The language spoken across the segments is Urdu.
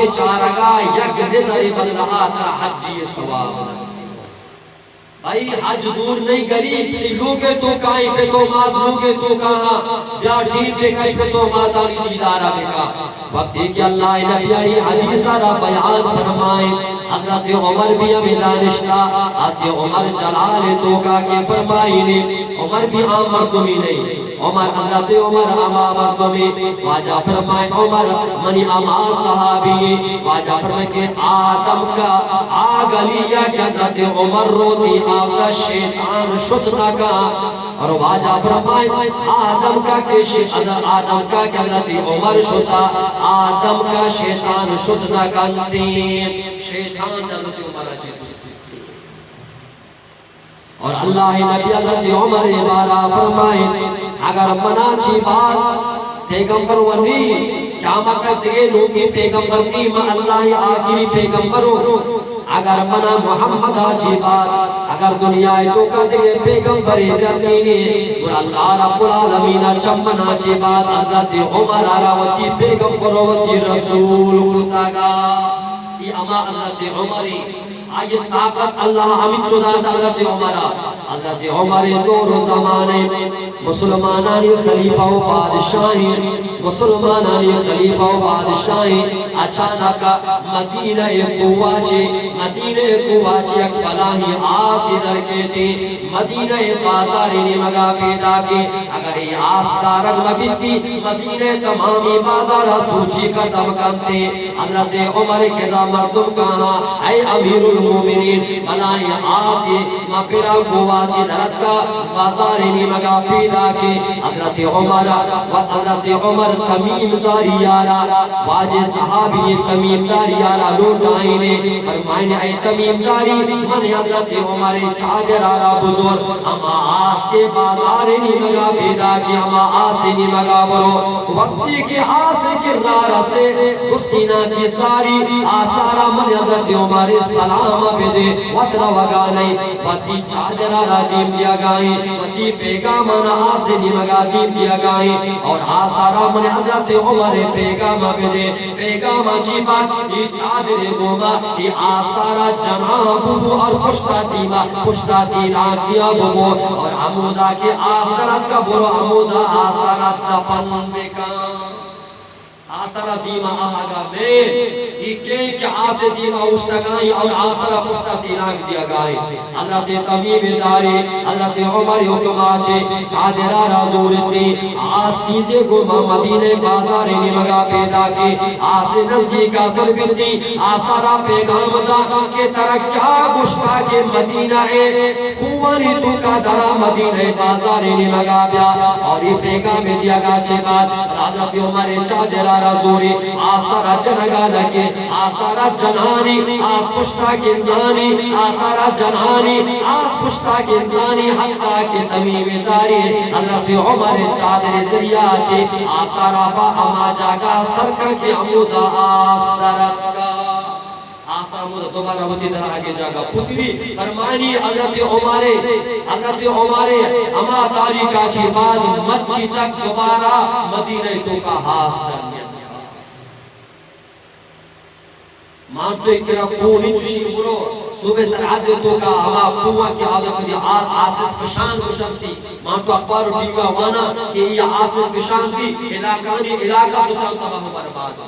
بیچارگا یک نظر بدلہا ترا حجی ثواب بھائی حج دور نہیں غریب لوگے تو کائیں پہ تو مات لوگے تو کہاں بیا ٹھیک پہ کش پہ تو مات آلی دیدارہ بکا وقت کہ اللہ نبی آئی حدیثہ را بیان فرمائیں حضرت عمر بھی ہمیں دانشتا حضرت عمر جلال تو کا کے فرمائیں عمر بھی عام مردمی نہیں عمر حضرت عمر اما مردمی واجہ فرمائیں عمر منی اما صحابی واجہ فرمائیں کہ آدم کا آگلیا کہ حضرت عمر روتی آگا شیطان شدنا کا اور واجہ فرمائیں آدم کا کہ آدم کا کہ حضرت عمر شدنا آدم کا شیطان شدنا کا تیم شیطان حضرت عمر اچھے اور اللہ نبی حضرت عمر بارا فرمائیں اگر منا چی بات پیغمبر ونی قیامت تک دیگے لوگی پیغمبر کی ما اللہ آخری پیغمبر ہو اگر منا محمد آجی بات اگر دنیا تو کر دیگے پیغمبر یقینی اور اللہ رب العالمین چمنا چی بات حضرت عمر آراوتی پیغمبر وتی رسول خدا گا یہ اما حضرت عمری آیت طاقت اللہ امین چودہ حضرت عمرہ حضرت عمر دور زمانے مسلمانانی خلیفہ و بادشاہی مسلمانانی خلیفہ و بادشاہی اچانک مدینہ قواچے ایک بلاہی آسی در کے تھی مدینہ بازاری نے مگا پیدا کے اگر یہ آس دارک مبیتی مدینہ تمامی بازارہ سوچی قدم کرتے حضرت عمر کے مردم کہاں اے امیر المومنین بلاہی آسی مپیرا قواچے درد کا بازاری نے مگا پیدا کے حضرت عمر و حضرت عمر تمیم داری یارا واجہ صحابی تمیم داری یارا لوٹ آئینے فرمائنے اے تمیم داری من حضرت عمر چادر آرا بزرگ اما آس کے بازار نہیں مگا پیدا کی اما آس نہیں مگا برو وقتی کے آس کردار سے خستینا چی ساری آسارا من حضرت عمر سلام پہ دے وطر وگا نہیں وقتی چادر آرا دیم دیا گائیں وقتی پیغامانا آس نہیں مگا دیم دیا گائیں اور آسارا من حضرت عمر پیغام پہ دے پیغام چی بات یہ چادر گوما یہ آسارا جناب اور پشتا دیما پشتا دینا کیا بو اور عمودہ کے آسارت کا برو عمودہ آسارت دفن بکا آسارا دیما آگا میں یہ کہ آسے دیما اشتگائی اور آسارا پشتا دینا دیا گائی حضرت قمیب داری حضرت عمر حکماچے چادرہ رازورتی آس کیجے گو مدینہ بازارے نے مگا پیدا کی آسے نزدیک آسر بیتی آسارا پیغام دا کہ ترہ کیا گشتا کہ مدینہ خوانی تو کا درہ مدینہ بازارے نے مگا بیا اور یہ پیغام دیا گا چھے بات حضرت عمر چادرہ رازوری آسارا جنگا لگے آسارا جنانی آس پشتا کے زانی آسارا جنانی آس پشتا کے زانی حتیٰ کے تمیم داری حضرت عمر چادر دریا چھے آسارا با اما جاگا سرکر کے عمودہ آس درد کا آسارا عمودہ دوبارہ ہوتی در آگے جاگا پتری فرمانی حضرت عمر اما تاریکہ چھے بعد مچی تک دوبارہ مدینہ تو کا ہاس دریا مانتے کرا کونی چشی برو صبح سرعت تو کا ہما قوہ کی عادت دی آتش فشان کو شمسی مانتو اخبار و ٹیوہ وانا کہ یہ آتش فشان دی علاقہ تو چلتا ہوا برباد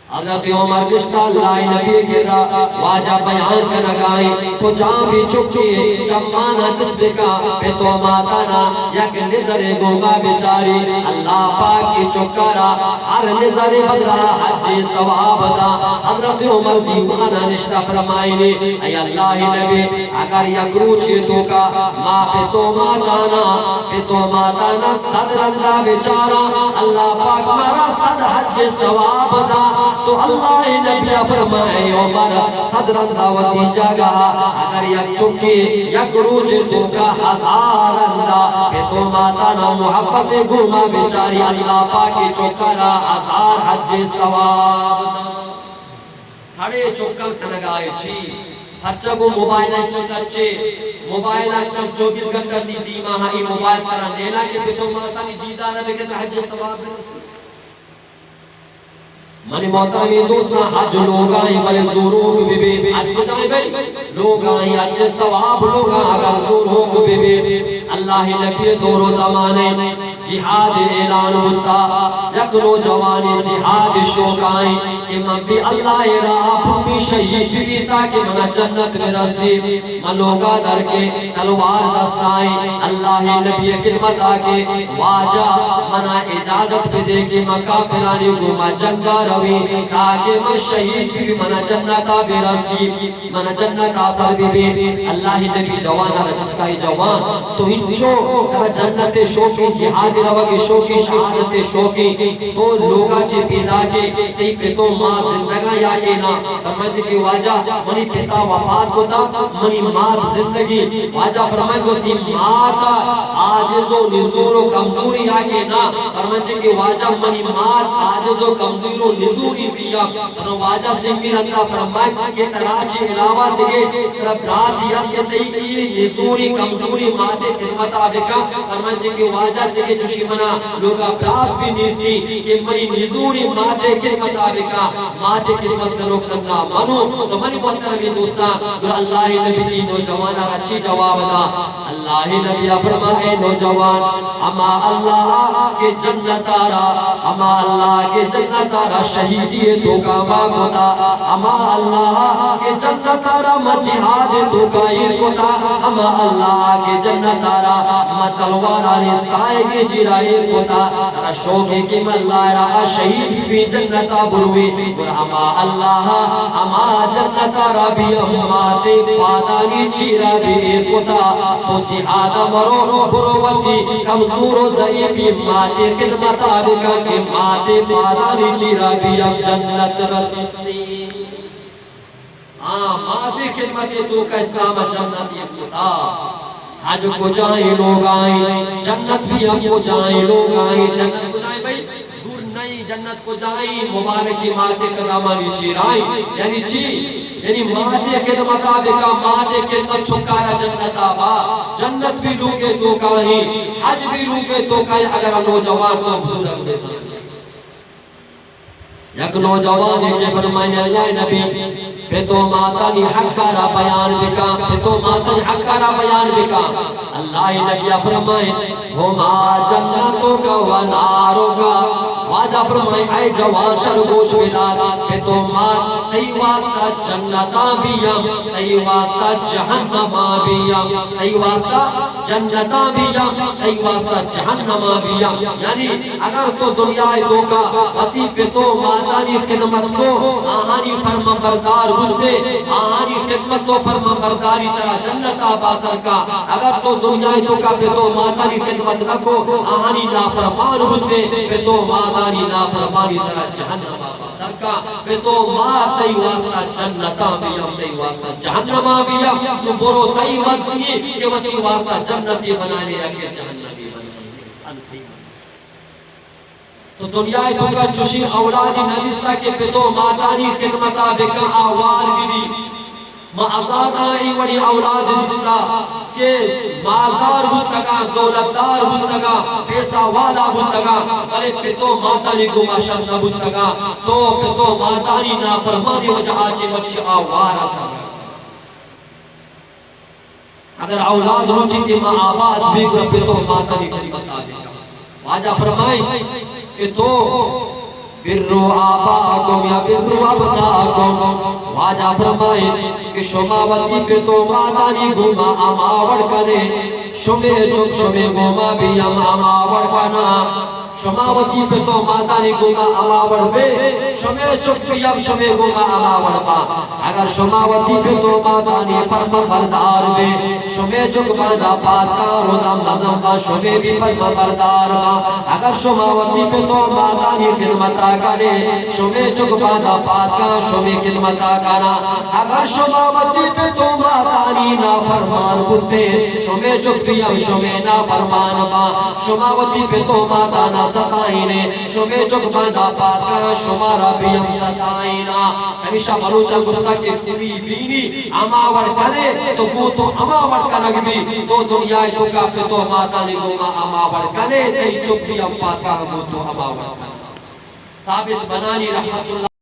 حضرت عمر رشتہ اللہ نبی گرہ واجہ بیان کرنا گائیں تو جہاں بھی چکے چمانا جسم کا پہ تو ماتانا یک نظر گوگا بچاری اللہ پاک کی چکارا ہر نظر بدرہ حج ثواب دا حضرت عمر دیوانا رشتہ فرمائنے اے اللہ نبی اگر یک روچے تو کا ماں پہ تو ماتانا صدر اللہ بچارا اللہ پاک مارا صدر حج ثواب دا تو اللہ نبی فرمائے عمر صدر دعوتی جاگا اگر یک چکی یک روچ چکا ہزار اندہ کہ تو ماتانا محبت گوما بچاری اللہ پاکی چکا ہزار حج ثواب ہڑے چکل کنگائے چھی ہرچا کو موبائل چکچے موبائل چک 24 گھنٹہ دی دیما ہاں ای موبائل کرا نیلا کہ تو ماتانی دیدانا بکتا حج ثواب رسی منی محترم دوستنا حج لوگ آئیں بلے زوروگ بے بے حج بجائیں بھئی لوگ آئیں حج ثواب لوگ آئیں اگر زوروگ بے بے اللہ نبی دور و زمانے جہاد اعلان ہوتا یک نوجوان جہاد شوق آئیں کہ من بھی اللہ را پھوٹی شہید بھی تاکہ منا جنت میں رسی من لوگا در کے تلوار دستائیں اللہ نبی کلمت آکے واجہ منا اجازت پہ دے کہ من کافرانی کو من جنگا روی تاکہ من شہید بھی منا جنتا بے رسی منا جنتا سر بھی اللہ نبی جوانا جس کا ہی جوان تو ہنچو جنت شوقی جہاد روگی شوقی شہادت شوقی تو لوگا چے پیدا کے تی پہ تو ماں زندگا یا کے نا فرمائے کہ واجہ منی پتا وفات ہوتا منی ماں زندگی واجہ فرمائے کہ تی ماں تا آجز و نزور و کمزوری یا کے نا فرمائے کہ واجہ منی ماں آجز و کمزور و نزوری بیا واجہ سے پھر اللہ فرمائے کہ تراچ علاوہ دیگے رب رات دیا کہ تی نزوری کمزوری ماں دے خدمت آبکا فرمائے کہ واجہ دیگے چوشی منا لوگا برات بھی نیستی کہ منی نزوری ماں دے خدمت آبکا ماں دے خدمت کرو کرنا منو تو منی محترمی دوستا جو اللہ نبی نوجوانا اچھی جواب دا اللہ نبی فرمائے نوجوان اما اللہ کے جنت آرا اما اللہ کے جنت آرا شہیدی تو کا باغ ہوتا اما اللہ کے جنت آرا مجہاد تو کا ایر ہوتا اما اللہ کے جنت آرا مطلوارانی سائے کے جرائر ہوتا ترا شوقے کے ملہ را شہید بھی جنتا بروی اما اللہ اما جنت آرا بھی اما دے پادانی چیرا بھی ایر ہوتا تو جہاد مرو بروتی کمزور و ضعیفی ماتے خدمت آبکا کے ماتے پادانی چیرا بھی اب جنت رسیستی ماتے خدمت تو کا اسلام جنت یہ خدا حج کو جائیں لوگ آئیں جنت بھی ہم کو جائیں لوگ آئیں جنت کو جائیں بھئی دور نہیں جنت کو جائیں مبارکی ماتے قدامانی چیرائیں یعنی چی یعنی ماتے خدمت آبکا ماتے خدمت چھکارا جنت آبا جنت بھی لوگے تو کہیں حج بھی لوگے تو کہیں اگر نوجوان کو بزرگ میں ساتھ یک نوجوان کے فرمائنے اللہ نبی پہ تو ماتانی حق کارا بیان بکا پہ تو ماتانی حق کارا بیان بکا اللہ نبی فرمائے ہما جنتوں کا وناروں کا واجہ فرمائے اے جوان شرگوش بدار پہ تو مات تی واسطہ جنتا بیم تی واسطہ جہنما بیم تی واسطہ جنتا بیم تی واسطہ جہنما بیم یعنی اگر تو دنیا دو کا وطی پہ تو ماتانی خدمت کو آہانی فرما بردار بردے آہانی خدمت تو فرما برداری طرح جنتا باسر کا اگر تو دنیا دو کا پہ تو ماتانی خدمت کو آہانی نافرمان بردے پہ تو ماتانی نافرمانی طرح جہنما باسر کا پہ تو مات تی واسطہ جنتا بیم تی واسطہ جہنما بیم تو برو تی واسطی کہ وہ تی واسطہ جنتی بنانے اگر جہنمی بنانے تو دنیا تو کا چوشی اولادی نبیستہ کے پہ تو ماتانی خدمتا بکا آوار بھی ما آزاد آئی وڑی اولاد نسلا کہ مالدار ہوتگا دولتدار ہوتگا پیسہ والا ہوتگا بلے پہ تو ماتانی گما شرط ہوتگا تو پہ تو ماتانی نافرمانی وجہ آجی بچی آوارا تھا اگر اولاد ہوتی کہ ماں آباد بھی پہ تو ماتانی خدمتا بکا واجہ فرمائیں کہ تو برو آباکم یا برو ابناکم واجہ فرمائیں کہ شماوتی پہ تو ماتانی گھوما اماوڑ کنے شمے چک شمے گھوما بھی اماوڑ کنا شماوتی پہ تو ماتانی گھوما اماوڑ بے شمے چک چیم شمے گھوما اماوڑ پا اگر شماوتی پہ تو ماتانی فرم بردار بے شمے چک باندھا پاتکار ہوتا مزم کا شمے بھی فرم بردار با اگر شماوتی پہ تو ماتانی خدمتا کرے شمے چک باندھا پاتکار شمے خدمتا کرا اگر شماوتی پہ تو ماتانی نافرمان بودے شمے چک چیم شمے نافرمان با شماوتی پہ تو ماتانا ستائینے شمے چک باندھا پاتکار شمارا بیم ستائینا چمیشہ بلوچہ گشتا کے کبھی بینی اماوڑ کرے تو وہ تو اماوڑ کنگ بھی تو دنیا تو کا پہ تو ماتانی گوما اماوڑ کرے تی چک بھی ام پاتکار وہ تو اماوڑ کرے ثابت بنانی رحمت اللہ